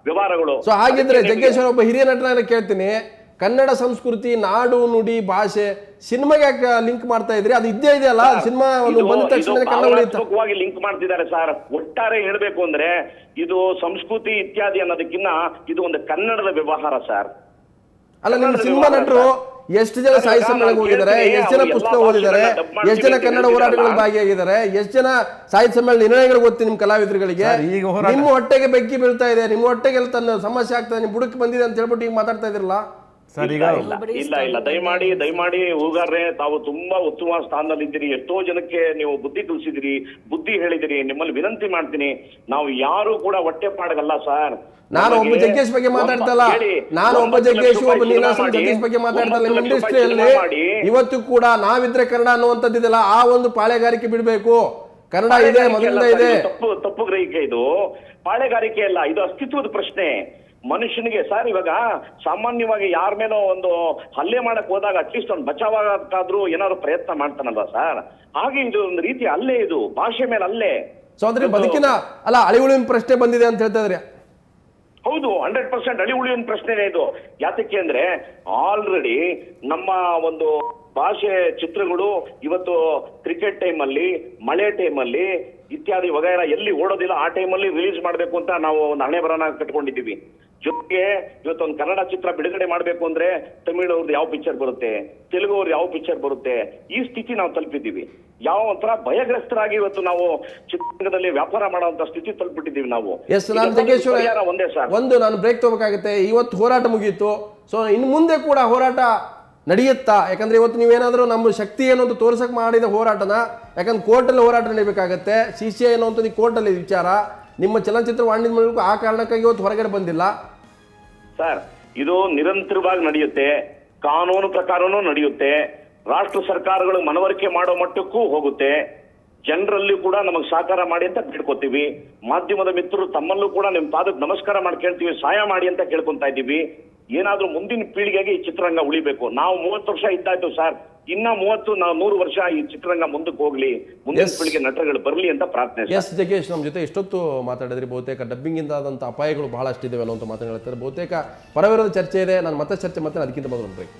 ವ್ಯವಹಾರಗಳು. ಸೊ ಹಾಗಿದ್ರೆ ಜಗ್ಗೇಶ್ವರ ಒಬ್ಬ ಹಿರಿಯ ನಟನ ಕೇಳ್ತೀನಿ, ಕನ್ನಡ ಸಂಸ್ಕೃತಿ, ನಾಡು, ನುಡಿ, ಭಾಷೆ ಸಿನಿಮಾಗೆ ಯಾಕೆ ಲಿಂಕ್ ಮಾಡ್ತಾ ಇದ್ರಿ? ಅದು ಇದ್ದೇ ಇದೆಯಲ್ಲ, ಸಿನಿಮಾ ಬಂದ ತಕ್ಷಣ ಕನ್ನಡ ಭಾವನಾತ್ಮಕವಾಗಿ ಲಿಂಕ್ ಮಾಡ್ತಿದ್ದಾರೆ ಸರ್. ಒಟ್ಟಾರೆ ಹೇಳ್ಬೇಕು ಅಂದ್ರೆ ಇದು ಸಂಸ್ಕೃತಿ ಇತ್ಯಾದಿ ಅನ್ನೋದಕ್ಕಿಂತ ಇದು ಒಂದು ಕನ್ನಡದ ವ್ಯವಹಾರ ಸರ್. ಅಲ್ಲ, ನಿಮ್ಮ ಸಿನಿಮಾ ನಟರು ಎಷ್ಟು ಜನ ಸಾಹಿತ್ಯ ಸಮ್ಮೇಳನಕ್ಕೆ ಹೋಗಿದ್ದಾರೆ, ಎಷ್ಟು ಜನ ಪುಸ್ತಕ ಓದಿದ್ದಾರೆ, ಎಷ್ಟು ಜನ ಕನ್ನಡ ಹೋರಾಟಗಳಲ್ಲಿ ಭಾಗಿಯಾಗಿದ್ದಾರೆ, ಎಷ್ಟು ಜನ ಸಾಹಿತ್ಯ ಸಮ್ಮೇಳನ ನಿರ್ಣಯಗಳು ಗೊತ್ತಿ ನಿಮ್ಮ ಕಲಾವಿದರಿಗೆ? ನಿಮ್ಮ ಹೊಟ್ಟೆಗೆ ಬೆಂಕಿ ಬೀಳ್ತಾ ಇದೆ, ನಿಮ್ಮ ಹೊಟ್ಟೆಗೆ ತನ್ನ ಸಮಸ್ಯೆ ಆಗ್ತದೆ, ನಿಮ್ ಬುಡಕ್ಕೆ ಬಂದಿದೆ ಅಂತ ಹೇಳ್ಬಿಟ್ಟು ಈಗ ಮಾತಾಡ್ತಾ ಇದ್ರಲ್ಲ ಸರ್. ಈಗ ಇಲ್ಲ, ದಯಮಾಡಿ ಹೂಗಾರ್ರೆ, ತಾವು ತುಂಬಾ ಉತ್ತಮ ಸ್ಥಾನದಲ್ಲಿದ್ದೀರಿ. ಎಷ್ಟೋ ಜನಕ್ಕೆ ನೀವು ಬುದ್ಧಿ ಕಲಿಸಿದಿರಿ, ಬುದ್ಧಿ ಹೇಳಿದಿರಿ. ನಿಮ್ಮಲ್ಲಿ ವಿನಂತಿ ಮಾಡ್ತೀನಿ, ನಾವು ಯಾರು ಕೂಡ ಹೊಟ್ಟೆ ಪಾಡಗಲ್ಲ ಸರ್. ನಾನು ಒಬ್ಬ ಜಗ್ಗೇಶ್ ಬಗ್ಗೆ ಮಾತಾಡ್ತಲ್ಲ, ನಾನು ಒಬ್ಬ ಜಗ್ಗೇಶ್, ಒಬ್ಬ ನೀನಾಸಂ ಜಗ್ಗೇಶ್ ಬಗ್ಗೆ ಮಾತಾಡ್ತಲ್ಲ. ನಿಮ್ಮ ಇಂಡಸ್ಟ್ರಿಯಲ್ಲಿ ಇವತ್ತು ಕೂಡ ನಾವಿದ್ರೆ ಕನ್ನಡ ಅನ್ನುವಂಥದ್ದಿದೆಲ್ಲ, ಆ ಒಂದು ಪಾಳೆಗಾರಿಕೆ ಬಿಡಬೇಕು. ಕನ್ನಡ ಇದೆ, ಮೊದಲಿಂದ ಇದೆ. ತಪ್ಪು ಗ್ರಹಿಕೆ ಇದು. ಪಾಳೆಗಾರಿಕೆ ಅಲ್ಲ, ಇದು ಅಸ್ತಿತ್ವದ ಪ್ರಶ್ನೆ. ಮನುಷ್ಯನಿಗೆ ಸರ್, ಇವಾಗ ಸಾಮಾನ್ಯವಾಗಿ ಯಾರ ಮೇಲೋ ಒಂದು ಹಲ್ಲೆ ಮಾಡಕ್ ಹೋದಾಗ ಅಟ್ಲೀಸ್ಟ್ ಒಂದು ಬಚಾವಾಗಕ್ಕಾದ್ರೂ ಏನಾದ್ರು ಪ್ರಯತ್ನ ಮಾಡ್ತಾನಲ್ವಾ ಸರ್, ಹಾಗೆ ಇದು ಒಂದು ರೀತಿ ಅಲ್ಲೇ, ಇದು ಭಾಷೆ ಮೇಲೆ ಅಲ್ಲೇ. ಸೊ ಅಂದ್ರೆ ಬದುಕಿನ ಅಲ್ಲ, ಅಳಿವುಳಿನ ಪ್ರಶ್ನೆ ಬಂದಿದೆ ಅಂತ ಹೇಳ್ತಾ ಇದ್ರಿ. ಹೌದು, 100% ಅಳಿ ಉಳಿಯುವ ಪ್ರಶ್ನೆನೇ ಇದು. ಯಾತಕ್ಕೆ ಅಂದ್ರೆ ಆಲ್ರೆಡಿ ನಮ್ಮ ಒಂದು ಭಾಷೆ ಚಿತ್ರಗಳು ಇವತ್ತು ಕ್ರಿಕೆಟ್ ಟೈಮಲ್ಲಿ, ಮಳೆ ಟೈಮಲ್ಲಿ ಇತ್ಯಾದಿ ವಗೈರ ಎಲ್ಲಿ ಓಡೋದಿಲ್ಲ ಆ ಟೈಮಲ್ಲಿ ರಿಲೀಸ್ ಮಾಡಬೇಕು ಅಂತ ನಾವು ಒಂದು ಹಣೆ ಬರನ ಕಟ್ಕೊಂಡಿದ್ದೀವಿ. ಜೊತೆಗೆ ಇವತ್ತೊಂದು ಕನ್ನಡ ಚಿತ್ರ ಬಿಡುಗಡೆ ಮಾಡಬೇಕು ಅಂದ್ರೆ ತಮಿಳ್ ಅವ್ರದ್ದು ಯಾವ ಪಿಕ್ಚರ್ ಬರುತ್ತೆ, ತೆಲುಗು ಅವ್ರದ್ದು ಯಾವ ಪಿಕ್ಚರ್ ಬರುತ್ತೆ, ಈ ಸ್ಥಿತಿ ನಾವು ತಲುಪಿದ್ದೀವಿ. ಯಾವ ಒಂಥರ ಭಯಗ್ರಸ್ತರಾಗಿ ಇವತ್ತು ನಾವು ಚಿತ್ರರಂಗದಲ್ಲಿ ವ್ಯಾಪಾರ ಮಾಡುವಂತ ಸ್ಥಿತಿ ತಲುಪಿಟ್ಟಿದ್ದೀವಿ ನಾವು. ಒಂದೇ ಸರ್, ಒಂದು ನಾನು ಬ್ರೇಕ್ ತಗೋಬೇಕಾಗುತ್ತೆ. ಇವತ್ತು ಹೋರಾಟ ಮುಗಿಯಿತು, ಸೊ ಇನ್ನು ಮುಂದೆ ಕೂಡ ಹೋರಾಟ ನಡೆಯುತ್ತಾ? ಯಾಕಂದ್ರೆ ಇವತ್ತು ನೀವೇನಾದ್ರೂ ನಮ್ಮ ಶಕ್ತಿ ಏನು ಅಂತ ತೋರ್ಸಕ್ ಮಾಡಿದ ಹೋರಾಟನ, ಯಾಕಂದ್ರೆ ಕೋರ್ಟಲ್ಲಿ ಹೋರಾಟ ನಡೀಬೇಕಾಗತ್ತೆ. CCI ಅನ್ನುವಂಥದ್ದು ಕೋರ್ಟಲ್ಲಿ ವಿಚಾರ. ನಿಮ್ಮ ಚಲನಚಿತ್ರ ವಾಣಿಜ್ಯ ಮಂಡಳಿ ಆ ಕಾರಣಕ್ಕಾಗಿ ಇವತ್ತು ಹೊರಗಡೆ ಬಂದಿಲ್ಲ ಸರ್. ಇದು ನಿರಂತರವಾಗಿ ನಡೆಯುತ್ತೆ, ಕಾನೂನು ಪ್ರಕಾರನೂ ನಡೆಯುತ್ತೆ, ರಾಷ್ಟ್ರ ಸರ್ಕಾರಗಳು ಮನವರಿಕೆ ಮಾಡೋ ಮಟ್ಟಕ್ಕೂ ಹೋಗುತ್ತೆ. ಜನರಲ್ಲಿ ಕೂಡ ನಮಗೆ ಸಹಕಾರ ಮಾಡಿ ಅಂತ ಕೇಳ್ಕೊತೀವಿ. ಮಾಧ್ಯಮದ ಮಿತ್ರರು ತಮ್ಮಲ್ಲೂ ಕೂಡ ನಿಮ್ಮ ಪಾದಕ್ಕೆ ನಮಸ್ಕಾರ ಮಾಡಿ ಕೇಳ್ತೀವಿ, ಸಹಾಯ ಮಾಡಿ ಅಂತ ಕೇಳ್ಕೊಂತಾ ಇದ್ದೀವಿ. ಏನಾದ್ರೂ ಮುಂದಿನ ಪೀಳಿಗೆಗೆ ಈ ಚಿತ್ರರಂಗ ಉಳಿಬೇಕು. ನಾವು 30 ವರ್ಷ ಇದ್ದಾಯ್ತು ಸರ್, ಇನ್ನ 100 ವರ್ಷ ಈ ಚಿತ್ರರಂಗ ಮುಂದಕ್ಕೆ ಹೋಗ್ಲಿ, ಮುಂದಿನ ಪೀಳಿಗೆ ನಟರುಗಳು ಬರಲಿ ಅಂತ ಪ್ರಾರ್ಥನೆ. ಎಸ್ ಜಗ್ಗೇಶ್, ನಮ್ಮ ಜೊತೆ ಎಷ್ಟೊತ್ತು ಮಾತಾಡಿದ್ರಿ. ಬಹುತೇಕ ಡಬ್ಬಿಂಗ್ ಇಂದ ಆದಂಥ ಅಪಾಯಗಳು ಬಹಳಷ್ಟಿದ್ದಾವೆ ಅನ್ನುವಂಥ ಮಾತನ್ನು ಹೇಳ್ತಾರೆ. ಬಹುತೇಕ ಪರವಿರೋಧ ಚರ್ಚೆ ಇದೆ. ನಾನು ಮತ್ತೆ ಚರ್ಚೆ ಮಾಡ್ತೇನೆ, ಅದಕ್ಕಿಂತ ಮೊದಲು ಬ್ರೇಕ್.